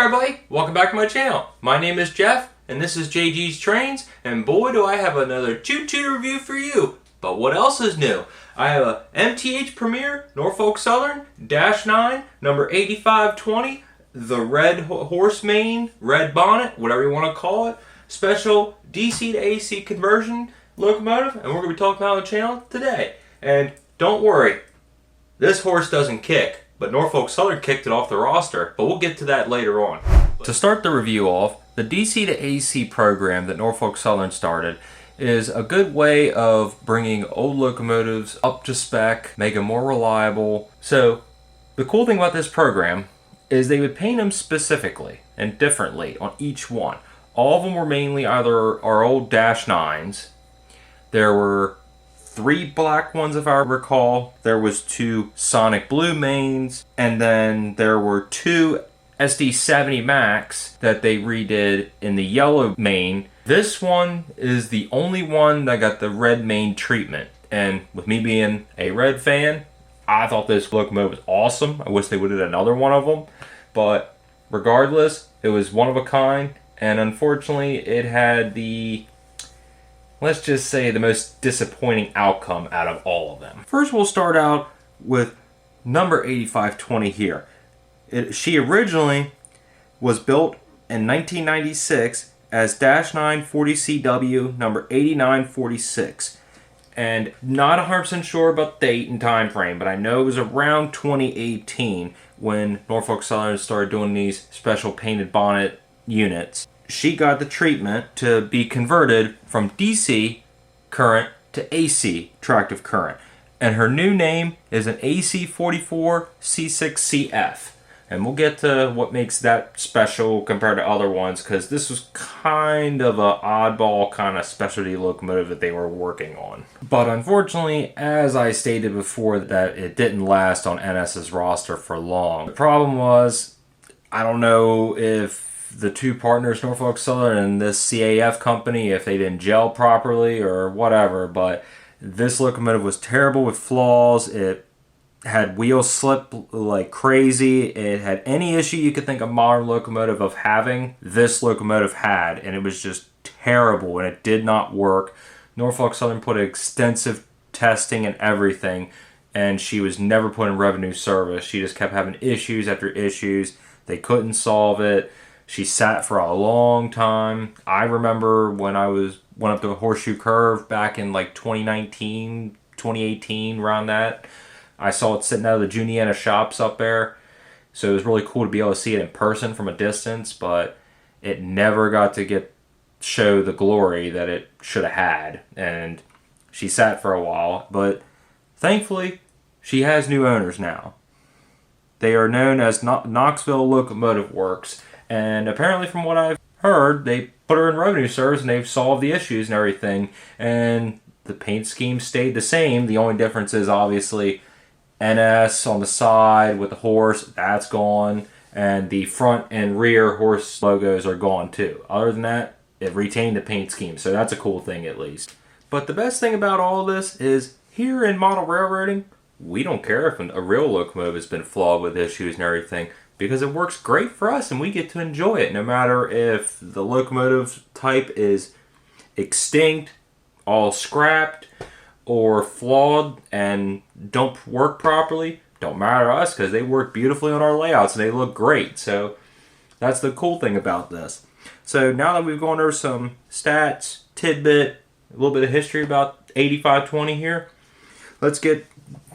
everybody, welcome back to my channel. My name is Jeff and this is JG's Trains, and boy do I have another choo-choo review for you. But what else is new? I have a MTH Premier Norfolk Southern -9 number 8520, the red horse mane, red bonnet, whatever you want to call it, special DC to AC conversion locomotive, and we're going to be talking about it on the channel today. And don't worry, this horse doesn't kick, but Norfolk Southern kicked it off the roster, but we'll get to that later on. To start the review off, the DC to AC program that Norfolk Southern started is a good way of bringing old locomotives up to spec, make them more reliable. So the cool thing about this program is they would paint them specifically and differently on each one. All of them were mainly either our old -9s. There were 3 black ones if I recall. There was 2 Sonic Blue mains, and then there were 2 SD70 Max that they redid in the yellow main. This one is the only one that got the red main treatment, and with me being a red fan, I thought this locomotive was awesome. I wish they would have done another one of them, but regardless, it was one of a kind, and unfortunately it had the, let's just say, the most disappointing outcome out of all of them. First, we'll start out with number 8520 here. She originally was built in 1996 as -9 40CW number 8946. And not 100% sure about the date and time frame, but I know it was around 2018 when Norfolk Southern started doing these special painted bonnet units. She got the treatment to be converted from DC current to AC tractive current. And her new name is an AC44 C6CF. And we'll get to what makes that special compared to other ones, because this was kind of an oddball kind of specialty locomotive that they were working on. But unfortunately, as I stated before, that it didn't last on NS's roster for long. The problem was, I don't know if the two partners, Norfolk Southern and this CAF company, if they didn't gel properly or whatever, but this locomotive was terrible with flaws. It had wheel slip like crazy. It had any issue you could think a modern locomotive of having, this locomotive had, and it was just terrible and it did not work. Norfolk Southern put extensive testing and everything, and she was never put in revenue service. She just kept having issues after issues. They couldn't solve it. She sat for a long time. I remember when I went up to a Horseshoe Curve back in like 2019, 2018, around that. I saw it sitting out of the Juniata shops up there. So it was really cool to be able to see it in person from a distance, but it never got to show the glory that it should have had. And she sat for a while, but thankfully she has new owners now. They are known as Knoxville Locomotive Works, and apparently from what I've heard, they put her in revenue service and they've solved the issues and everything, and the paint scheme stayed the same. The only difference is obviously NS on the side with the horse, that's gone, and the front and rear horse logos are gone too. Other than that, it retained the paint scheme, so that's a cool thing at least. But the best thing about all this is, here in model railroading, we don't care if a real locomotive has been flawed with issues and everything, because it works great for us and we get to enjoy it, no matter if the locomotive type is extinct, all scrapped, or flawed and don't work properly. Don't matter to us, because they work beautifully on our layouts and they look great. So that's the cool thing about this. So now that we've gone over some stats, tidbit, a little bit of history about 8520 here, let's get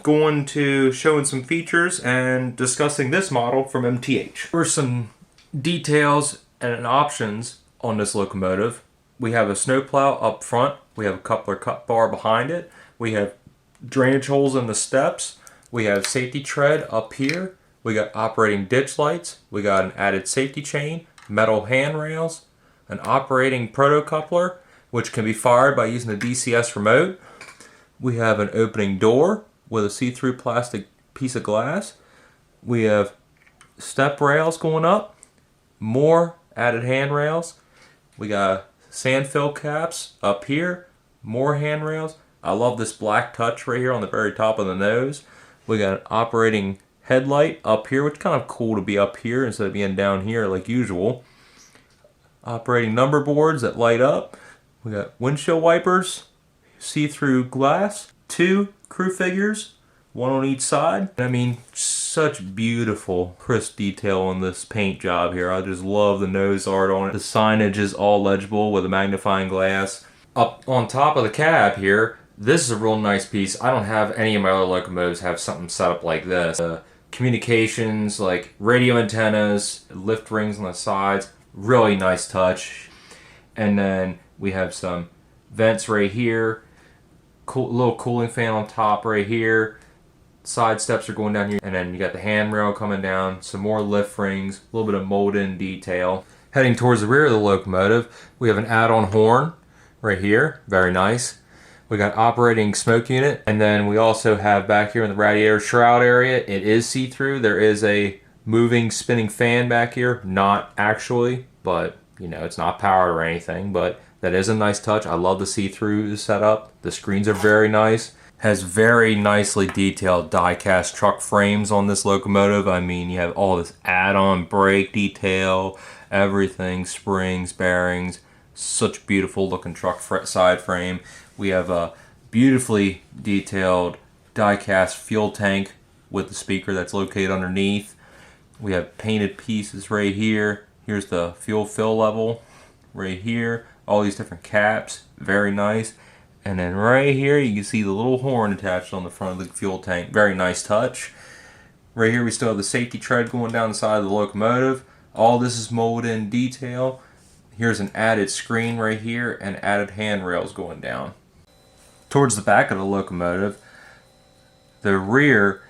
going to showing some features and discussing this model from MTH. First, some details and options on this locomotive. We have a snowplow up front. We have a coupler cut bar behind it. We have drainage holes in the steps. We have safety tread up here. We got operating ditch lights. We got an added safety chain, metal handrails, an operating proto coupler, which can be fired by using the DCS remote. We have an opening door with a see-through plastic piece of glass. We have step rails going up, more added handrails. We got sand fill caps up here, more handrails. I love this black touch right here on the very top of the nose. We got an operating headlight up here, which is kind of cool to be up here instead of being down here like usual. Operating number boards that light up. We got windshield wipers, see-through glass, 2 crew figures, 1 on each side. I mean, such beautiful crisp detail on this paint job here. I just love the nose art on it. The signage is all legible with a magnifying glass. Up on top of the cab here, this is a real nice piece. I don't have any of my other locomotives have something set up like this. Communications, like radio antennas, lift rings on the sides, really nice touch. And then we have some vents right here, little cooling fan on top right here. Side steps are going down here, and then you got the handrail coming down, some more lift rings, a little bit of molded detail. Heading towards the rear of the locomotive, we have an add-on horn right here, very nice. We got operating smoke unit, and then we also have back here in the radiator shroud area, it is see-through. There is a moving, spinning fan back here, not actually, but you know, it's not powered or anything, but that is a nice touch. I love the see-through setup. The screens are very nice. Has very nicely detailed die-cast truck frames on this locomotive. I mean, you have all this add-on brake detail, everything, springs, bearings, such beautiful looking truck side frame. We have a beautifully detailed die-cast fuel tank with the speaker that's located underneath. We have painted pieces right here. Here's the fuel fill level right here. All these different caps, very nice. And then right here you can see the little horn attached on the front of the fuel tank. Very nice touch. Right here we still have the safety tread going down the side of the locomotive. All this is molded in detail. Here's an added screen right here and added handrails going down. Towards the back of the locomotive, the rear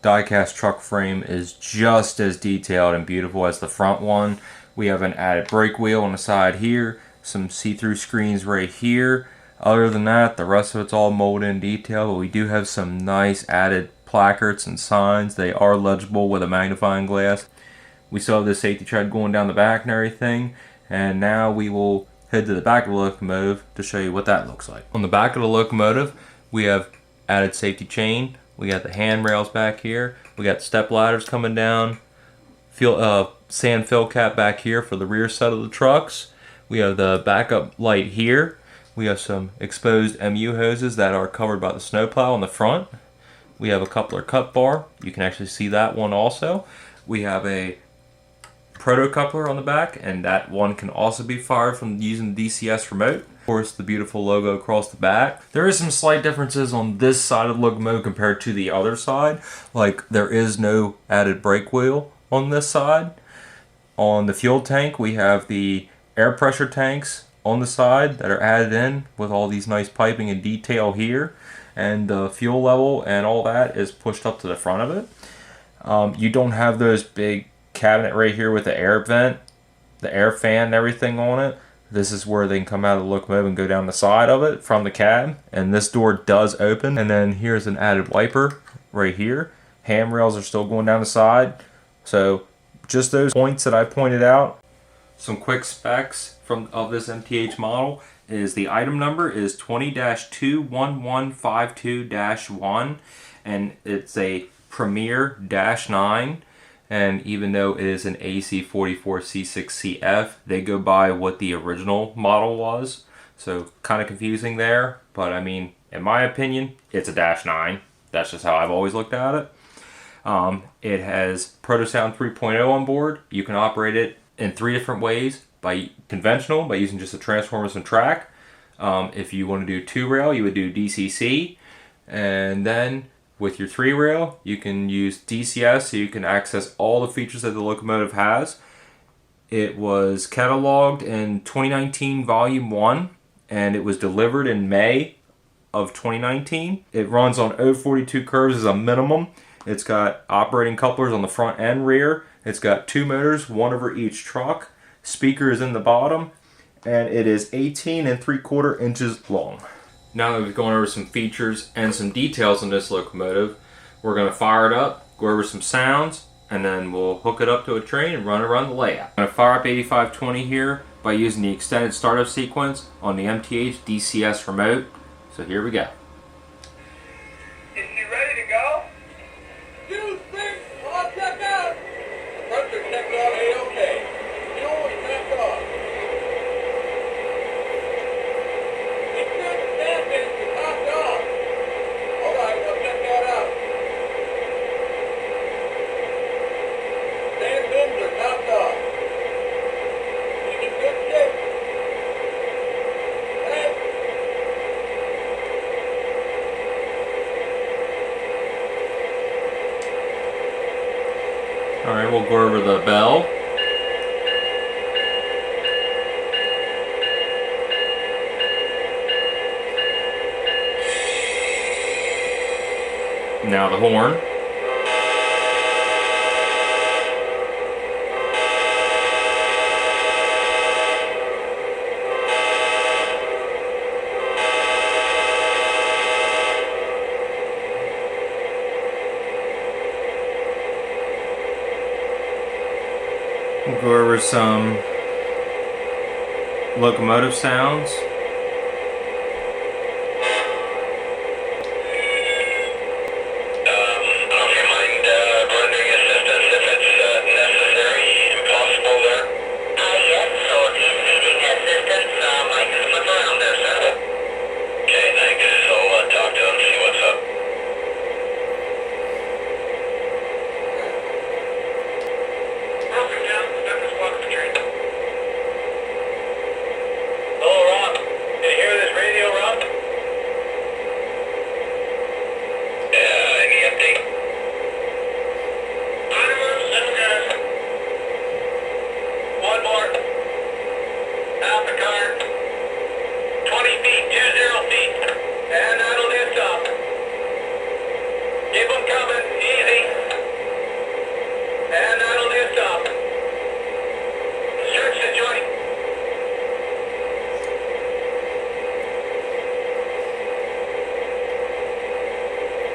die-cast truck frame is just as detailed and beautiful as the front one. We have an added brake wheel on the side here, some see-through screens right here. Other than that, the rest of it's all molded in detail, but we do have some nice added placards and signs. They are legible with a magnifying glass. We still have the safety tread going down the back and everything, and now we will head to the back of the locomotive to show you what that looks like. On the back of the locomotive, we have added safety chain. We got the handrails back here. We got step ladders coming down. Sand fill cap back here for the rear set of the trucks. We have the backup light here. We have some exposed MU hoses that are covered by the snowplow on the front. We have a coupler cut bar. You can actually see that one also. We have a proto coupler on the back, and that one can also be fired from using the DCS remote. Of course, the beautiful logo across the back. There is some slight differences on this side of the locomotive compared to the other side. Like, there is no added brake wheel on this side. On the fuel tank, we have the air pressure tanks on the side that are added in with all these nice piping and detail here, and the fuel level and all that is pushed up to the front of it. You don't have those big cabinet right here with the air vent, the air fan and everything on it. This is where they can come out of the locomotive and go down the side of it from the cab, and this door does open. And then here's an added wiper right here. Handrails are still going down the side. So just those points that I pointed out. Some quick specs of this MTH model is the item number is 20-21152-1, and it's a Premier -9. And even though it is an AC44C6CF, they go by what the original model was. So kind of confusing there, but I mean, in my opinion, it's a -9. That's just how I've always looked at it. It has ProtoSound 3.0 on board. You can operate it in 3 different ways. By conventional, by using just the transformers and track. If you want to do 2-rail, you would do DCC. And then with your 3-rail, you can use DCS, so you can access all the features that the locomotive has. It was cataloged in 2019 Volume 1, and it was delivered in May of 2019. It runs on 042 curves as a minimum. It's got operating couplers on the front and rear. It's got 2 motors, 1 over each truck. Speaker is in the bottom, and it is 18 3/4 inches long. Now that we've gone over some features and some details on this locomotive, we're going to fire it up, go over some sounds, and then we'll hook it up to a train and run around the layout. I'm going to fire up 8520 here by using the extended startup sequence on the MTH DCS remote. So here we go. Is she ready to go? 2, 3, 4. Alright, we'll go over the bell. Now the horn. We'll go over some locomotive sounds.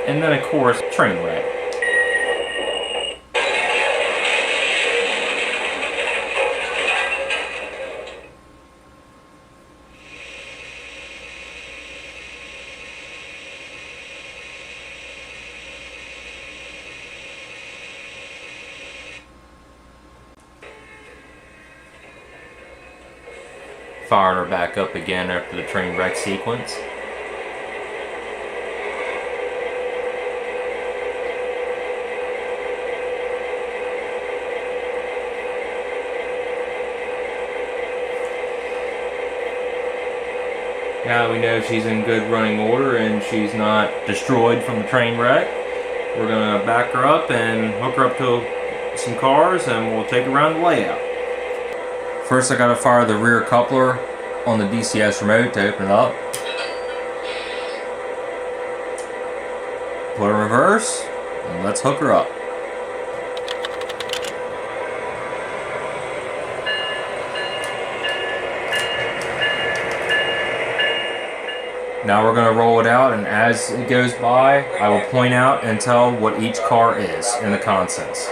And then, of course, train wreck. Firing her back up again after the train wreck sequence. Now we know she's in good running order and she's not destroyed from the train wreck. We're going to back her up and hook her up to some cars and we'll take her around the layout. First I got to fire the rear coupler on the DCS remote to open it up. Put her in reverse and let's hook her up. Now we're going to roll it out, and as it goes by, I will point out and tell what each car is in the contents.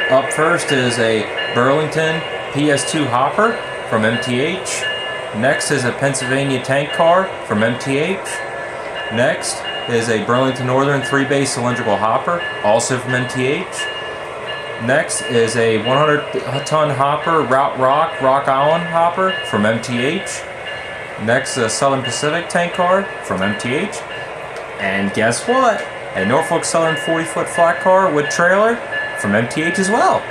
Up first is a Burlington PS2 hopper from MTH. Next is a Pennsylvania tank car from MTH. Next is a Burlington Northern 3-bay cylindrical hopper, also from MTH. Next is a 100-ton hopper Rock Island hopper from MTH. Next is a Southern Pacific tank car from MTH. And guess what? A Norfolk Southern 40-foot flat car with trailer from MTH as well.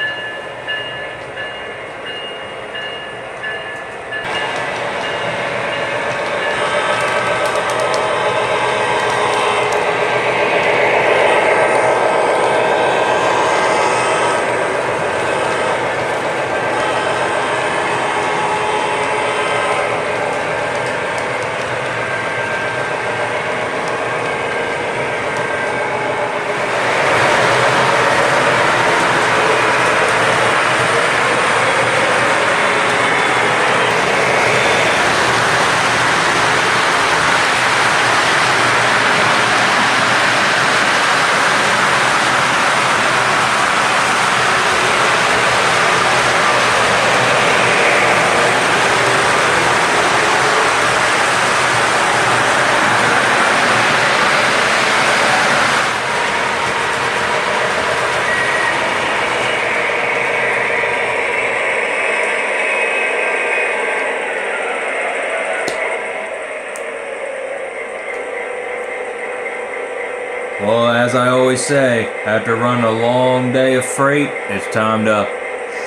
as I always say, after running a long day of freight, it's time to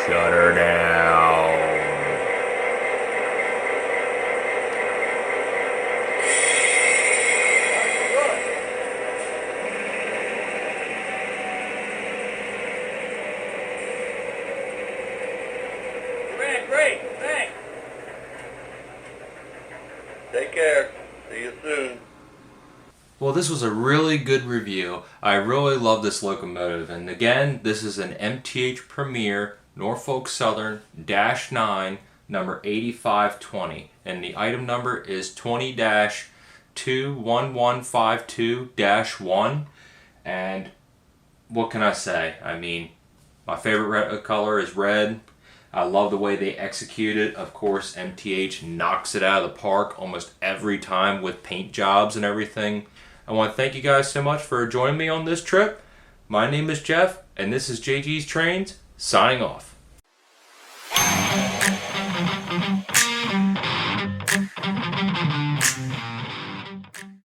shut her down. Great, thanks. Take care. See you soon. Well, this was a really good review. I really love this locomotive. And again, this is an MTH Premier Norfolk Southern -9, number 8520. And the item number is 20-21152-1. And what can I say? I mean, my favorite color is red. I love the way they execute it. Of course, MTH knocks it out of the park almost every time with paint jobs and everything. I want to thank you guys so much for joining me on this trip. My name is Jeff, and this is JG's Trains, signing off.